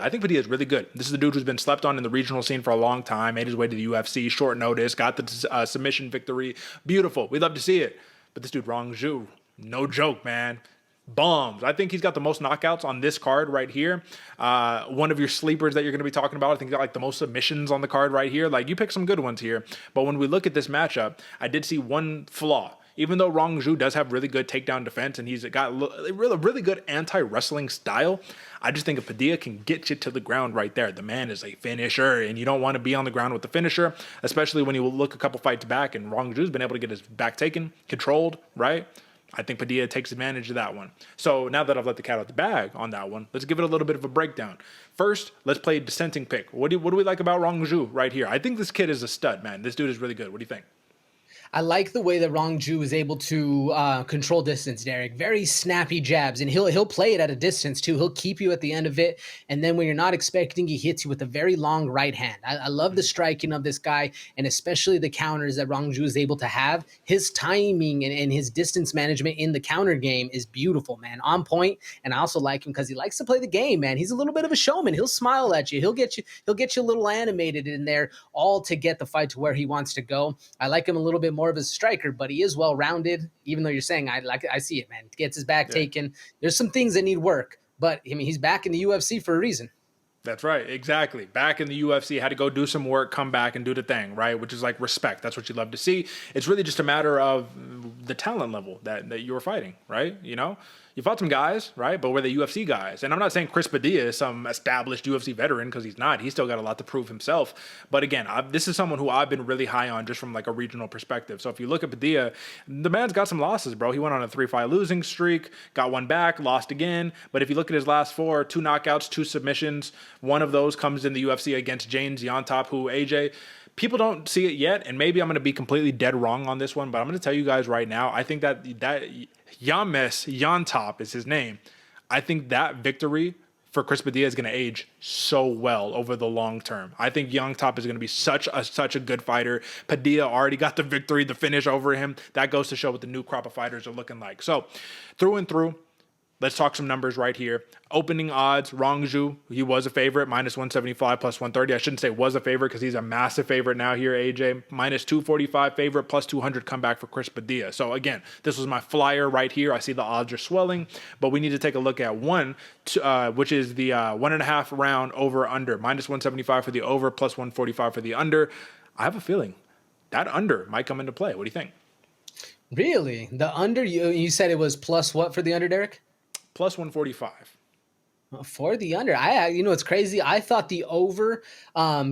I think Padilla is really good. This is the dude who's been slept on in the regional scene for a long time, made his way to the UFC, short notice, got the submission victory. Beautiful. We'd love to see it. But this dude, Rongzhu, no joke, man. Bombs. I think he's got the most knockouts on this card right here. One of your sleepers that you're going to be talking about, I think he's got like the most submissions on the card right here. Like, you pick some good ones here. But when we look at this matchup, I did see one flaw. Even though Rongzhu does have really good takedown defense and he's got really good anti-wrestling style, I just think if Padilla can get you to the ground right there, the man is a finisher, and you don't want to be on the ground with the finisher, especially when you look a couple fights back and Rongzhu's been able to get his back taken, controlled, right? I think Padilla takes advantage of that one. So now that I've let the cat out the bag on that one, let's give it a little bit of a breakdown. First, let's play dissenting pick. What do we like about Rongzhu right here? I think this kid is a stud, man. This dude is really good. What do you think? I like the way that Rongzhu is able to control distance, Derek. Very snappy jabs, and he'll play it at a distance too. He'll keep you at the end of it, and then when you're not expecting, he hits you with a very long right hand. I love the striking of this guy, and especially the counters that Rongzhu is able to have. His timing and his distance management in the counter game is beautiful, man. On point, and I also like him because he likes to play the game, man. He's a little bit of a showman. He'll smile at you. He'll get you a little animated in there, all to get the fight to where he wants to go. I like him a little bit more of a striker, but he is well-rounded, even though you're saying I see it, man. Gets his back taken. There's some things that need work, but I mean, he's back in the UFC for a reason. That's right. Exactly. Back in the UFC, had to go do some work, come back and do the thing, right? Which is like respect. That's what you love to see. It's really just a matter of the talent level that you were fighting, right? You know, you fought some guys, right? But were they UFC guys? And I'm not saying Chris Padilla is some established UFC veteran, because he's not. He's still got a lot to prove himself. But again, this is someone who I've been really high on just from like a regional perspective. So if you look at Padilla, the man's got some losses, bro. He went on a 3-fight losing streak, got one back, lost again. But if you look at his last 4, 2 knockouts, 2 submissions, one of those comes in the UFC against James Yontop, who AJ, people don't see it yet, and maybe I'm going to be completely dead wrong on this one, but I'm going to tell you guys right now, I think that Yontop is his name. I think that victory for Chris Padilla is going to age so well over the long term. I think Yontop is going to be such a good fighter. Padilla already got the victory, the finish over him. That goes to show what the new crop of fighters are looking like. So through and through, let's talk some numbers right here. Opening odds, Rongzhu, he was a favorite, -175 plus 130. I shouldn't say was a favorite because he's a massive favorite now here, AJ. -245 favorite, plus 200 comeback for Chris Padilla. So again, this was my flyer right here. I see the odds are swelling, but we need to take a look at one, which is the 1.5 round over under. -175 for the over, plus 145 for the under. I have a feeling that under might come into play. What do you think? Really? The under, you said it was plus what for the under, Derek? Plus 145. For the under, it's crazy. I thought the over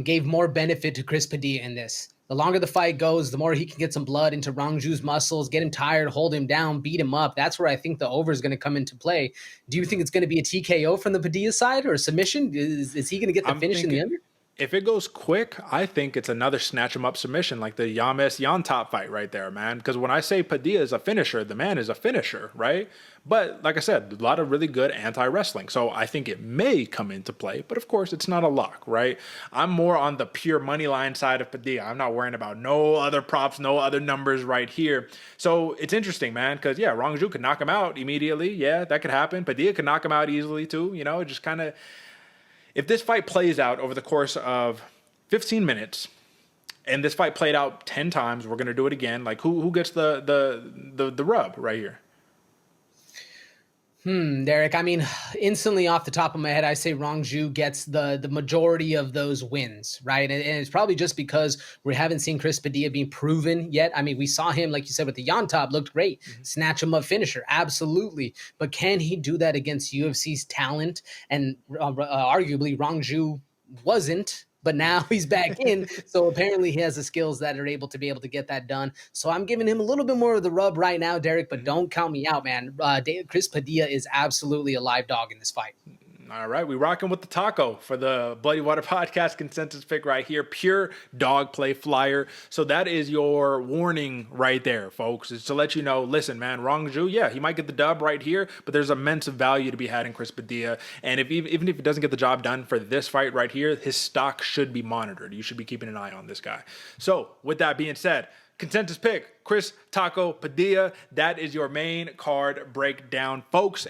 gave more benefit to Chris Padilla in this. The longer the fight goes, the more he can get some blood into Rongzhu's muscles, get him tired, hold him down, beat him up. That's where I think the over is going to come into play. Do you think it's going to be a TKO from the Padilla side or a submission? Is he going to get the finish in the under? If it goes quick, I think it's another snatch him up submission, like the Yontop fight right there, man. Because when I say Padilla is a finisher, the man is a finisher, right? But like I said, a lot of really good anti-wrestling. So I think it may come into play, but of course it's not a lock, right? I'm more on the pure money line side of Padilla. I'm not worrying about no other props, no other numbers right here. So it's interesting, man, because yeah, Rongzhu could knock him out immediately. Yeah, that could happen. Padilla could knock him out easily too. You know, it just kind of... If this fight plays out over the course of 15 minutes, and this fight played out 10 times, we're going to do it again. Like, who gets the rub right here? Derek, I mean, instantly off the top of my head, I say Rongzhu gets the majority of those wins, right? And it's probably just because we haven't seen Chris Padilla being proven yet. I mean, we saw him, like you said, with the Yontop, looked great. Snatch him up finisher, absolutely. But can he do that against UFC's talent? And arguably, Rongzhu wasn't. But now he's back in, so apparently he has the skills that are able to get that done. So I'm giving him a little bit more of the rub right now, Derek, but don't count me out, man. Chris Padilla is absolutely a live dog in this fight. All right, we rocking with the taco for the Bloody Water Podcast consensus pick right here. Pure dog play flyer. So that is your warning right there, folks. Is to let you know, listen, man, Rongzhu, yeah, he might get the dub right here, but there's immense value to be had in Chris Padilla. And even if he doesn't get the job done for this fight right here, his stock should be monitored. You should be keeping an eye on this guy. So with that being said, consensus pick, Chris Taco Padilla. That is your main card breakdown, folks.